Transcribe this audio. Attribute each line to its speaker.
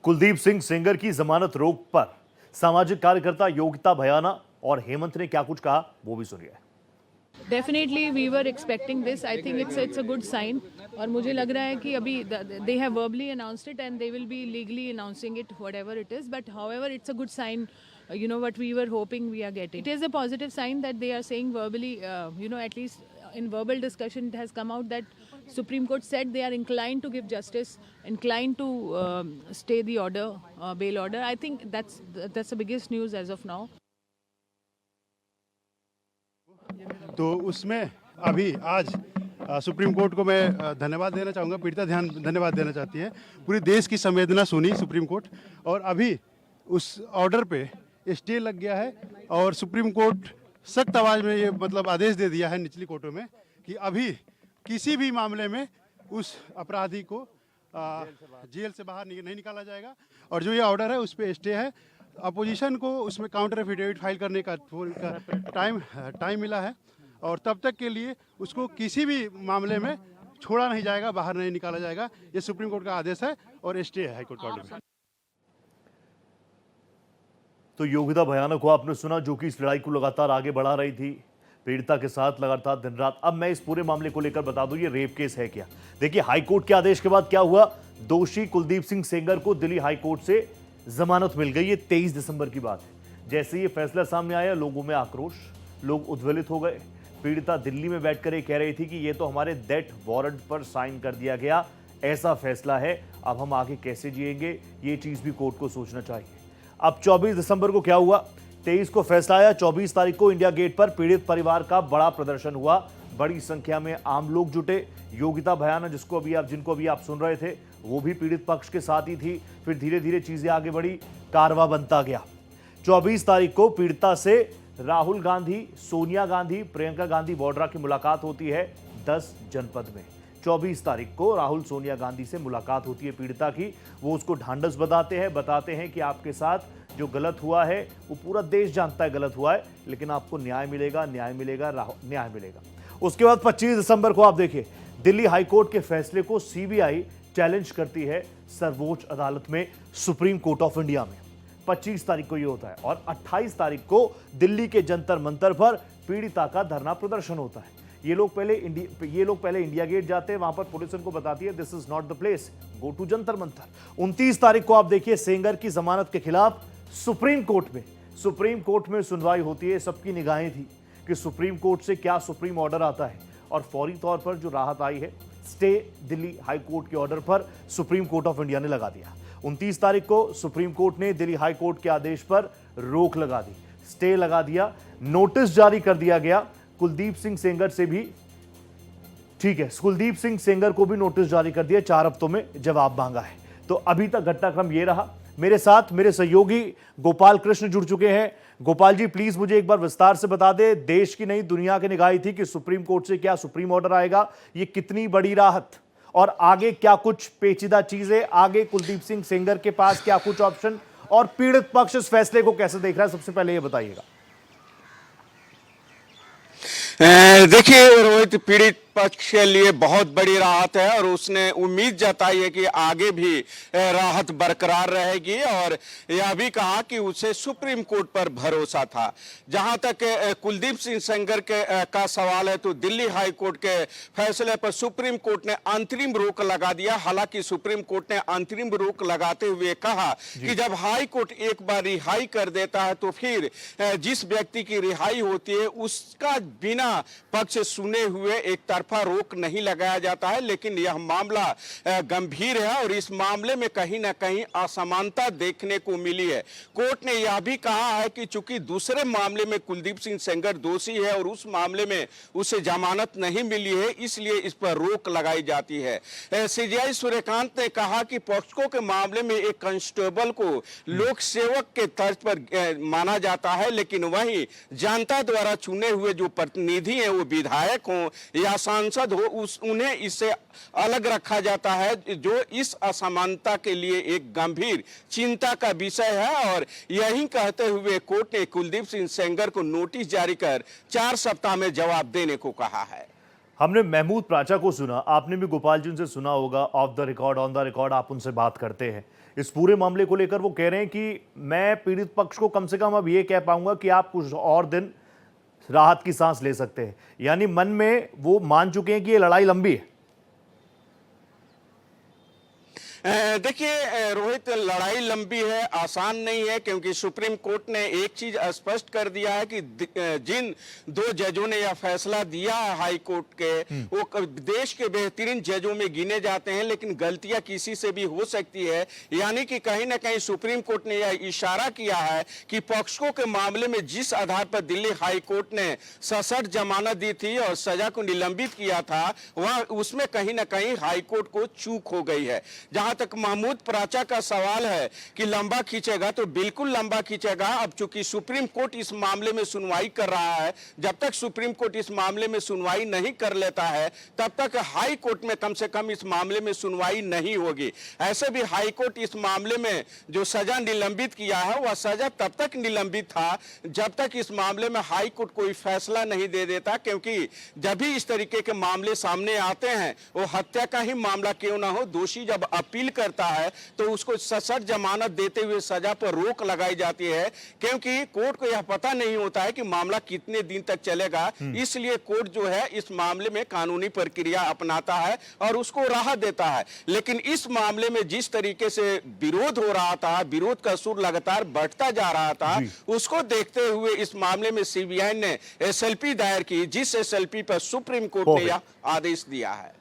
Speaker 1: कुलदीप सिंह सेंगर की जमानत रोक पर सामाजिक कार्यकर्ता योगिता भयाना और हेमंत ने क्या कुछ कहा वो भी सुनिए।
Speaker 2: Definitely we were expecting this. I think it's a good sign. और मुझे लग रहा है कि अभी they have verbally announced it and they will be legally announcing it whatever it is. But however, it's a good sign. What we were hoping we are getting. It is a positive sign that they are saying verbally. At least in verbal discussion it has come out that Supreme Court said they are inclined to give justice, inclined to stay the order, bail order. I think that's the biggest news as of now.
Speaker 3: तो उसमें अभी आज supreme court को मैं धन्यवाद देना चाहूँगा। पीड़िता धन्यवाद देना चाहती है। पूरी देश की संवेदना सुनी सुप्रीम कोर्ट और अभी उस ऑर्डर पे स्टे लग गया है और सुप्रीम कोर्ट सख्त आवाज़ में ये मतलब आदेश दे दिया है निचली कोर्टों में कि अभी किसी भी मामले में उस अपराधी को जेल से बाहर नहीं निकाला जाएगा और जो ये ऑर्डर है उस पर स्टे है। अपोजिशन को उसमें काउंटर एफिडेविट फाइल करने का टाइम मिला है और तब तक के लिए उसको किसी भी मामले में छोड़ा नहीं जाएगा, बाहर नहीं निकाला जाएगा। ये सुप्रीम कोर्ट का आदेश है और स्टे है हाईकोर्ट का ऑर्डर में।
Speaker 1: तो योगिता भयाना को आपने सुना, जो कि इस लड़ाई को लगातार आगे बढ़ा रही थी, पीड़िता के साथ लगातार दिन रात। अब मैं इस पूरे मामले को लेकर बता दूं, ये रेप केस है क्या। देखिए हाईकोर्ट के आदेश के बाद क्या हुआ, दोषी कुलदीप सिंह सेंगर को दिल्ली हाईकोर्ट से जमानत मिल गई। ये 23 दिसंबर की बात है। जैसे ये फैसला सामने आया, लोगों में आक्रोश, लोग उद्वेलित हो गए। पीड़िता दिल्ली में बैठकर ये कह रही थी कि ये तो हमारे डेथ वारंट पर साइन कर दिया गया, ऐसा फैसला है, अब हम आगे कैसे जिएंगे, ये चीज भी कोर्ट को सोचना चाहिए। अब 24 दिसंबर को क्या हुआ, 23 को फैसला आया। 24 तारीख को इंडिया गेट पर पीड़ित परिवार का बड़ा प्रदर्शन हुआ, बड़ी संख्या में आम लोग जुटे। योगिता भयाना जिनको अभी आप सुन रहे थे, वो भी पीड़ित पक्ष के साथ ही थी। फिर धीरे धीरे चीजें आगे बढ़ी, कारवा बनता गया। 24 तारीख को पीड़िता से राहुल गांधी, सोनिया गांधी, प्रियंका गांधी वाड्रा की मुलाकात होती है 10 जनपद में। 24 तारीख को राहुल सोनिया गांधी से मुलाकात होती है पीड़िता की। वो उसको ढांढस बताते हैं कि आपके साथ जो गलत हुआ है वो पूरा देश जानता है गलत हुआ है, लेकिन आपको न्याय मिलेगा, न्याय मिलेगा, न्याय मिलेगा। उसके बाद 25 दिसंबर को आप देखिए, दिल्ली हाईकोर्ट के फैसले को सीबीआई चैलेंज करती है सर्वोच्च अदालत में, सुप्रीम कोर्ट ऑफ इंडिया में। 25 तारीख को ये होता है और 28 तारीख को दिल्ली के जंतर मंतर पर पीड़िता का धरना प्रदर्शन होता है। ये लोग पहले इंडिया गेट जाते हैं, वहां पर पुलिस उनको बताती है this is not the place, go to Jantar Mantar. 29 तारीख को आप देखिए, सेंगर की जमानत के खिलाफ सुप्रीम कोर्ट में सुनवाई होती है। सबकी निगाहें थी कि सुप्रीम कोर्ट से क्या सुप्रीम ऑर्डर आता है और फौरी तौर पर जो राहत आई है, स्टे दिल्ली हाई कोर्ट के ऑर्डर पर सुप्रीम कोर्ट ऑफ इंडिया ने लगा दिया। 29 तारीख को सुप्रीम कोर्ट ने दिल्ली हाई कोर्ट के आदेश पर रोक लगा दी, स्टे लगा दिया, नोटिस जारी कर दिया गया कुलदीप सिंह सेंगर से भी। ठीक है, कुलदीप सिंह सेंगर को भी नोटिस जारी कर दिया, 4 हफ्तों में जवाब मांगा है। तो अभी तक घटनाक्रम ये रहा। मेरे साथ मेरे सहयोगी गोपाल कृष्ण जुड़ चुके हैं। गोपाल जी, प्लीज मुझे एक बार विस्तार से बता दे, देश की नहीं दुनिया की निगाहें थी कि सुप्रीम कोर्ट से क्या सुप्रीम ऑर्डर आएगा, ये कितनी बड़ी राहत और आगे क्या कुछ पेचीदा चीजें, आगे कुलदीप सिंह सेंगर के पास क्या कुछ ऑप्शन और पीड़ित पक्ष इस फैसले को कैसे देख रहा है, सबसे पहले ये बताइएगा।
Speaker 4: देखिए रोहित, पीड़ित पक्ष के लिए बहुत बड़ी राहत है और उसने उम्मीद जताई है कि आगे भी राहत बरकरार रहेगी और यह भी कहा कि उसे सुप्रीम कोर्ट पर भरोसा था। जहां तक कुलदीप सिंह सेंगर का सवाल है तो दिल्ली हाई कोर्ट के फैसले पर सुप्रीम कोर्ट ने अंतरिम रोक लगा दिया। हालांकि सुप्रीम कोर्ट ने अंतरिम रोक लगाते हुए कहा कि जब हाई कोर्ट एक बार रिहाई कर देता है तो फिर जिस व्यक्ति की रिहाई होती है उसका बिना पक्ष सुने हुए एक तरफा रोक नहीं लगाया जाता है। लेकिन यह मामला गंभीर है और इस मामले में कहीं ना कहीं असमानता देखने को मिली है। कोर्ट ने यह भी कहा है कि चूंकि दूसरे मामले में कुलदीप सिंह सेंगर दोषी है और उस मामले में उसे जमानत नहीं मिली है, इसलिए इस पर रोक लगाई जाती है। सीजेआई सूर्यकांत ने कहा कि पॉक्सो के मामले में एक कांस्टेबल को लोक सेवक के तर्ज पर माना जाता है, लेकिन वहीं जनता द्वारा चुने हुए जो प्रतिनिधि हैं, वो विधायक हो या सांसद हो, उन्हें इससे अलग रखा जाता है, जो इस असमानता के लिए एक गंभीर चिंता का विषय है। और यही कहते हुए कोर्ट ने कुलदीप सिंह सेंगर को नोटिस जारी कर 4 सप्ताह में जवाब देने को कहा है।
Speaker 1: हमने महमूद प्राचा को सुना, आपने भी गोपाल जी उनसे सुना होगा, of the record on the record आप उनसे बात करते हैं। इस पूरे मामले को लेकर वो कह रहे हैं कि मैं पीड़ित पक्ष को कम से कम अब ये कह पाऊंगा कि आप कुछ और दिन राहत की सांस ले सकते हैं, यानी मन में वो मान चुके हैं कि ये लड़ाई लंबी है।
Speaker 4: देखिए रोहित, लड़ाई लंबी है, आसान नहीं है, क्योंकि सुप्रीम कोर्ट ने एक चीज स्पष्ट कर दिया है कि जिन 2 जजों ने यह फैसला दिया है हाई कोर्ट के, वो देश के बेहतरीन जजों में गिने जाते हैं, लेकिन गलतियां किसी से भी हो सकती है। यानी कि कहीं ना कहीं सुप्रीम कोर्ट ने यह इशारा किया है कि पक्षों के मामले में जिस आधार पर दिल्ली हाई कोर्ट ने सशर्त जमानत दी थी और सजा को निलंबित किया था, वह उसमें कहीं ना कहीं हाई कोर्ट को चूक हो गई है। जहां तक महमूद प्राचा का सवाल है कि लंबा खींचेगा, तो बिल्कुल लंबा खींचेगा। अब चूंकि सुप्रीम कोर्ट इस मामले में सुनवाई कर रहा है, जब तक सुप्रीम कोर्ट इस मामले में सुनवाई नहीं कर लेता है, तब तक हाई कोर्ट में कम से कम इस मामले में सुनवाई नहीं होगी। ऐसे भी हाई कोर्ट इस मामले में जो सजा निलंबित किया है, वह सजा तब तक निलंबित था जब तक इस मामले में हाई कोर्ट कोई फैसला नहीं दे देता, क्योंकि जब भी इस तरीके के मामले सामने आते हैं, वो हत्या का ही मामला क्यों ना हो, दोषी जब अपील करता है तो उसको सशर्त जमानत देते हुए सजा पर रोक लगाई जाती है, क्योंकि कोर्ट को यह पता नहीं होता है कि मामला कितने दिन तक चलेगा। इसलिए कोर्ट जो है इस मामले में कानूनी प्रक्रिया अपनाता है और उसको राहत देता है। लेकिन इस मामले में जिस तरीके से विरोध हो रहा था, विरोध का सुर लगातार बढ़ता जा रहा था, उसको देखते हुए इस मामले में सीबीआई ने एसएलपी दायर की, जिस एसएलपी पर सुप्रीम कोर्ट ने यह आदेश दिया है।